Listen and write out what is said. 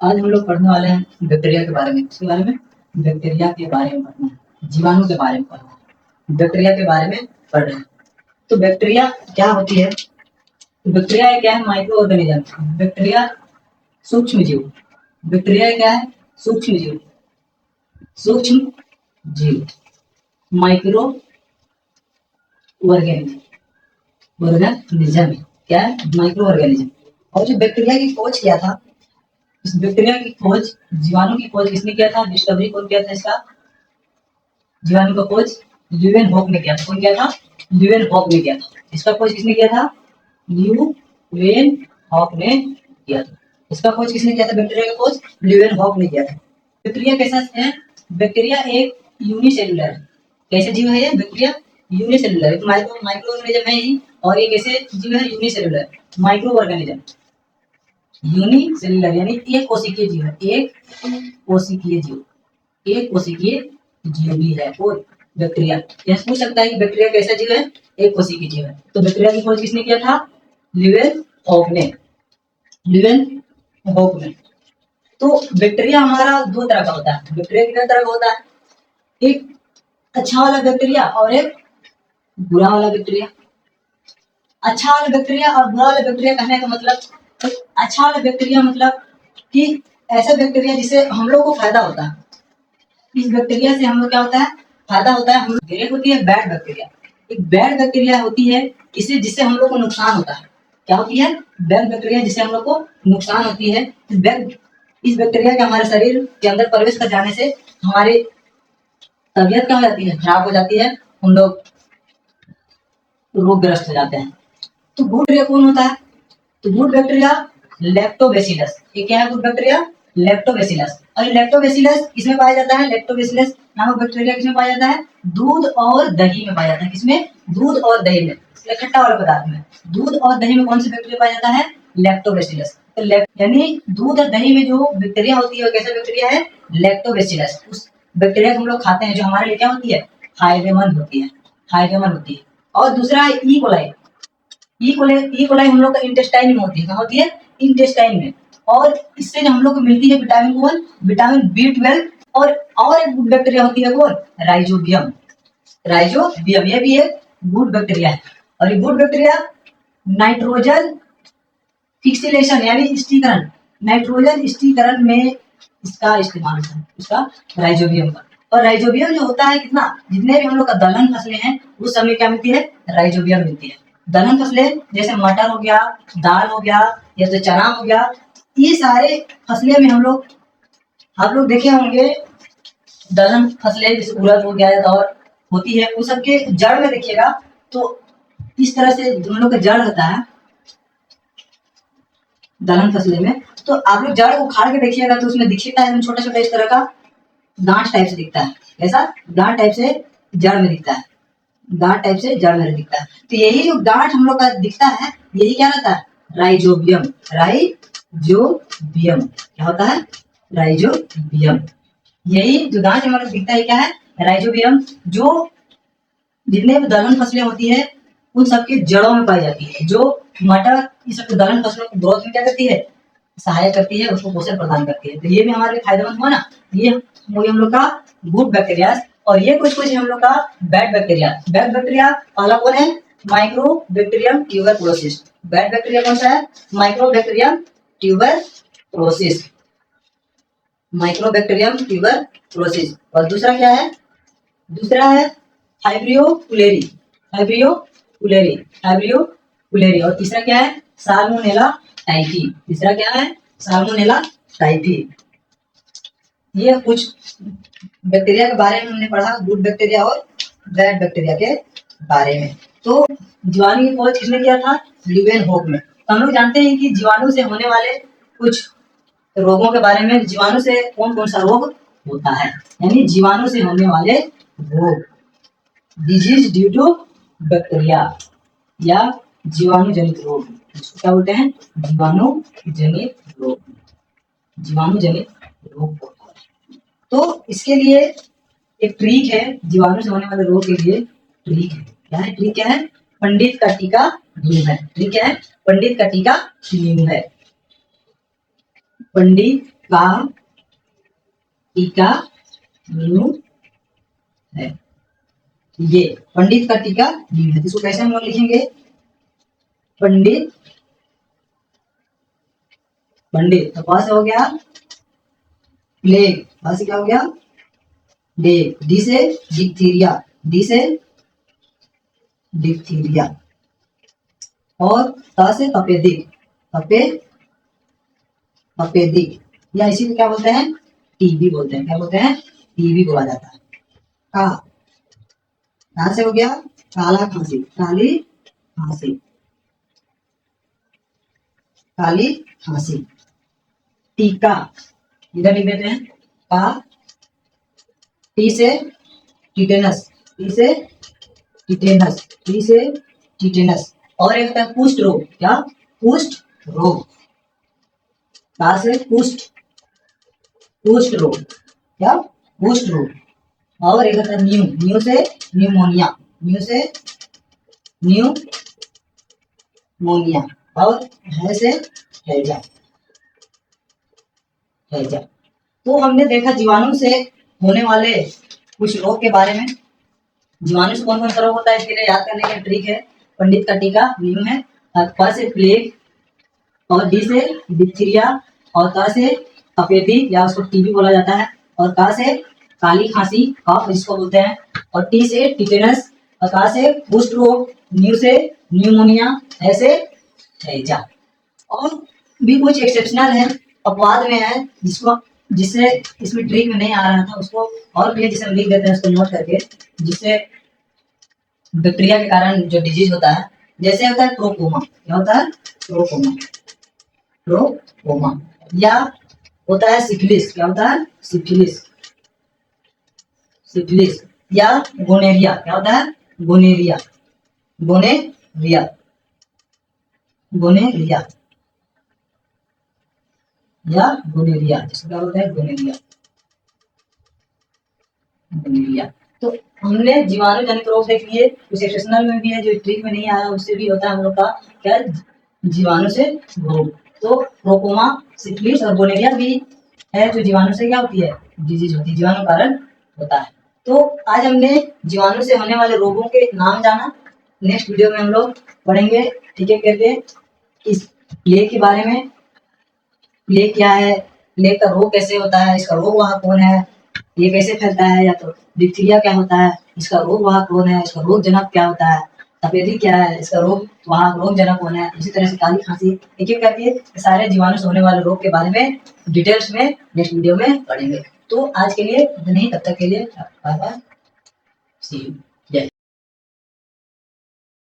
आज हम लोग पढ़ने वाले हैं बैक्टीरिया के बारे में। किसके बारे में? बैक्टीरिया के बारे में पढ़ना है, जीवाणु के बारे में पढ़ना है, बैक्टीरिया के बारे में पढ़ रहे हैं। तो बैक्टीरिया क्या होती है? बैक्टीरिया क्या है? Micro organism. बैक्टीरिया सूक्ष्म जीव। बैक्टीरिया क्या है? सूक्ष्म जीव। सूक्ष्म जीव, माइक्रो ऑर्गेनिज्म क्या है? Micro organism. और जो बैक्टीरिया की खोज किया था, इस बैक्टीरिया की खोज, जीवाणु की खोज किसने किया था? डिस्कवरी कौन किया था इसका? जीवाणु का खोज ल्यूवेनहॉक ने किया था। कौन किया था? ल्यूवेनहॉक ने किया था। इसका खोज किसने किया था? ल्यूवेनहॉक ने किया था। इसका खोज किसने किया था? बैक्टीरिया का खोज ल्यूवेनहॉक ने किया था। बैक्टीरिया कैसा है? बैक्टीरिया एक यूनिसेलुलर कैसे जीव है? ये बैक्टीरिया यूनिसेलुलर, एक माइक्रो ऑर्गेनिज्म है ही। और ये कैसे जीव है? Unicellular micro organism. यूनिसेलुलर यानी एक कोशिकीय जीव है। एक कोशिकीय जीव, एक कोशिकीय जीव भी है और बैक्टीरिया। यह पूछ सकता है कि बैक्टीरिया कैसा जीव है? एक कोशिकीय जीव है। तो बैक्टीरिया की खोज किसने किया था? ल्यूवेनहॉक ने। ल्यूवेनहॉक ने। तो बैक्टीरिया हमारा दो तरह का होता है। बैक्टीरिया कितने तरह का होता है? एक अच्छा वाला बैक्टीरिया और एक बुरा वाला बैक्टीरिया। अच्छा वाला बैक्टीरिया और बुरा वाला बैक्टीरिया कहने का मतलब, अच्छा वाला बैक्टीरिया मतलब कि ऐसा बैक्टीरिया जिससे हम लोग को फायदा होता है। इस बैक्टीरिया से हम लोग क्या होता है? फायदा होता है। हम लोग एक होती है बैड बैक्टीरिया। एक बैड बैक्टीरिया होती है इसे जिससे हम लोग को नुकसान होता है। क्या होती है? बैड बैक्टीरिया जिससे हम लोग को नुकसान होती है। इस बैक्टीरिया के हमारे शरीर के अंदर प्रवेश कर जाने से हमारी तबीयत क्या हो जाती है? खराब हो जाती है। हम लोग रोगग्रस्त हो जाते हैं। तो गुड बैक्टीरिया कौन होता है? तो गुड बैक्टीरिया लैक्टोबैसिलस। ये क्या है? Good bacteria lactobacillus. और ये लैक्टोबैसिलस किसमें पाया जाता है? लैक्टोबैसिलस नामक बैक्टीरिया किसमें पाया जाता है? दूध और दही में पाया जाता है। किसमें? दूध और दही में, खट्टा वाले पदार्थ में। दूध और दही में कौन सी बैक्टीरिया पाया जाता है? लैक्टोबैसिलस। तो यानी दूध और दही में जो बैक्टीरिया होती है वो कैसा बैक्टीरिया है? लैक्टोबैसिलस। उस बैक्टीरिया को हम लोग खाते हैं जो हमारे लिए क्या होती है? फायदेमंद होती है। फायदेमंद होती है। और दूसरा है ई कोलाई। ई कोलाई हम लोग का इंटेस्टाइन में होती है। कहाँ होती है? इंटेस्टाइन में। और इससे जो हम लोग को मिलती है विटामिन कौन? Vitamin B12। और एक गुड बैक्टीरिया होती है कौन? राइजोबियम। राइजोबियम ये भी एक गुड बैक्टीरिया है। और ये गुड बैक्टीरिया नाइट्रोजन फिक्सिलेशन यानी स्थिरीकरण, नाइट्रोजन स्थिरीकरण में इसका इस्तेमाल होता है, इसका राइजोबियम का। और राइजोबियम जो होता है कितना, जितने भी हम लोग का दलहन फसलें हैं उस समय क्या मिलती है? राइजोबियम मिलती है। दलहन फसलें जैसे मटर हो गया, दाल हो गया, या तो चना हो गया, ये सारे फसलें में आप लोग देखे होंगे दलहन फसलें जैसे उड़द हो गया और होती है, उन सबके जड़ में देखिएगा तो इस तरह से हम लोग का जड़ होता है दलहन फसलें में। तो आप लोग जड़ को उखाड़ के देखिएगा तो उसमें दिखता है छोटा छोटा इस तरह का गांठ टाइप से दिखता है। ऐसा गांठ टाइप से जड़ में दिखता है। गांठ टाइप से जड़ में दिखता है। तो यही जो गांठ हम लोग का दिखता है यही क्या रहता है? राइजोबियम। राइजोबियम क्या होता है? राइजोबियम। यही जो गांठ हमारा दिखता है क्या है? राइजोबियम। जो जितने भी दलहन फसलें होती है उन सबकी जड़ों में पाई जाती है। जो मटर ये सब दलहन फसलों को ग्रोथ में क्या करती है? सहायक करती है, उसको पोषण प्रदान करती है। तो ये भी हमारे लिए फायदेमंद हुआ ना। ये हम लोग का गुड बैक्टीरिया। और ये कुछ हम लोग का बैड बैक्टीरिया। बैड बैक्टीरिया पहला कौन है? Micro bacterium tuberculosis. Bad bacteria कौन सा है? Micro bacterium tuberculosis. Micro bacterium tuberculosis. और दूसरा क्या है? दूसरा है फाइब्रियो कुलेरी। फाइब्रियो कुलेरी, फाइब्रियो कुलेरी। और तीसरा क्या है? Salmonella typhi. तीसरा क्या है? Salmonella typhi. ये कुछ बैक्टीरिया के बारे में हमने पढ़ा, गुड बैक्टीरिया और बैड बैक्टीरिया के बारे में। तो जीवाणु की खोज किसने किया था? ल्यूवेनहॉक में। तो हम लोग जानते हैं कि जीवाणु से होने वाले कुछ रोगों के बारे में। जीवाणु से कौन कौन सा रोग होता है, यानी जीवाणु से होने वाले रोग, डिजीज ड्यू टू बैक्टीरिया या जीवाणु जनित रोग, इसको क्या बोलते हैं? जीवाणु जनित रोग। जीवाणु जनित रोग। तो इसके लिए एक ट्रिक है, जीवाणु से होने वाले रोग के लिए ट्रिक है। क्या है ट्रिक? क्या है? पंडित का टीका नीम है। ट्रिक क्या है? पंडित का टीका नीम है। पंडित का, टीका, नींव है। ये पंडित का टीका नींव है। इसको कैसे हम लोग लिखेंगे? पंडित, पंडित तो पास हो गया प्लेग, पास क्या हो गया? डेग। डी से डिप्थीरिया, डी से डिप्थीरिया। और ता से तपेदिक, तपे तपेदिक, या इसी को क्या बोलते हैं? टीबी बोलते हैं। क्या बोलते हैं? टीबी बोला जाता है। का, का से हो गया काला खांसी, काली खांसी, काली खांसी। टीका इधर लिख देते हैं, का, टी से टिटेनस, टी से टिटेनस, टी से टिटेनस। और एक होता है कुष्ठ रोग। क्या? कुष्ठ रोग। का से कुष्ठ, कुष्ठ रोग। क्या? कुष्ठ रोग। और एक होता है न्यू, न्यू से न्यूमोनिया, न्यू से न्यूमोनिया। और है से हैजा, हैजा। तो हमने देखा जीवाणु से होने वाले कुछ रोग के बारे में। जीवाणु से कौन कौन सा रोग होता है इसके लिए याद करने की ट्रिक है। पंडित का टीका नींव है, प से प्लेग, और डी से डिप्थीरिया, और क से तपेदिक या उसको टीबी बोला जाता है, और का से काली खांसी कफ जिसको बोलते हैं, और टी से टिटेनस, और का से कुष्ठ रोग, न्यू से न्यूमोनिया, ऐसे हैजा। और भी कुछ एक्सेप्शनल है, अपवाद में है, जिससे इसमें ट्रिक में नहीं आ रहा था उसको और भी जिसे हम लिख देते हैं उसको नोट करके, जिससे बैक्टीरिया के कारण जो डिजीज होता है, जैसे होता है ट्रोपोमा। क्या होता है? ट्रोपोमा, ट्रोपोमा। या होता है सिफिलिस। क्या होता है? Syphilis, syphilis. या गोनेरिया। क्या होता है? गोनेरिया, गोनेरिया, गोनेरिया, या गोनेरिया, जिसको क्या बोलते हैं? Gonorrhoea, gonorrhoea. तो हमने जीवाणु जनित रोग देख लिए, कुछ एक्सेप्शनल में भी है जो ट्रिक में नहीं आया, उससे भी होता है हम लोग का क्या? जीवाणु से रोग। तो ट्रोपोमा, सिफिलिस और गोनेरिया भी है जो जीवाणु से क्या होती है? डिजीज होती है, जीवाणु कारण होता है। तो आज हमने जीवाणु से होने वाले रोगों के नाम जाना। नेक्स्ट वीडियो में हम लोग पढ़ेंगे, ठीक है, करके इस प्लेग के बारे में। प्लेग क्या है, प्लेग का रोग कैसे होता है, इसका रोग वाहक कौन है, ये कैसे फैलता है, या तो डिप्थीरिया क्या होता है, इसका रोग वाहक कौन है, इसका रोग जनक क्या होता है, तपेदिक क्या है, इसका रोग वाहक रोग जनक कौन है, इसी तरह से काली खांसी, एक एक करके सारे जीवाणु से होने वाले रोग के बारे में डिटेल्स में नेक्स्ट वीडियो में पढ़ेंगे। तो आज के लिए नहीं, तब तक के लिए बाय बाय, सी यू।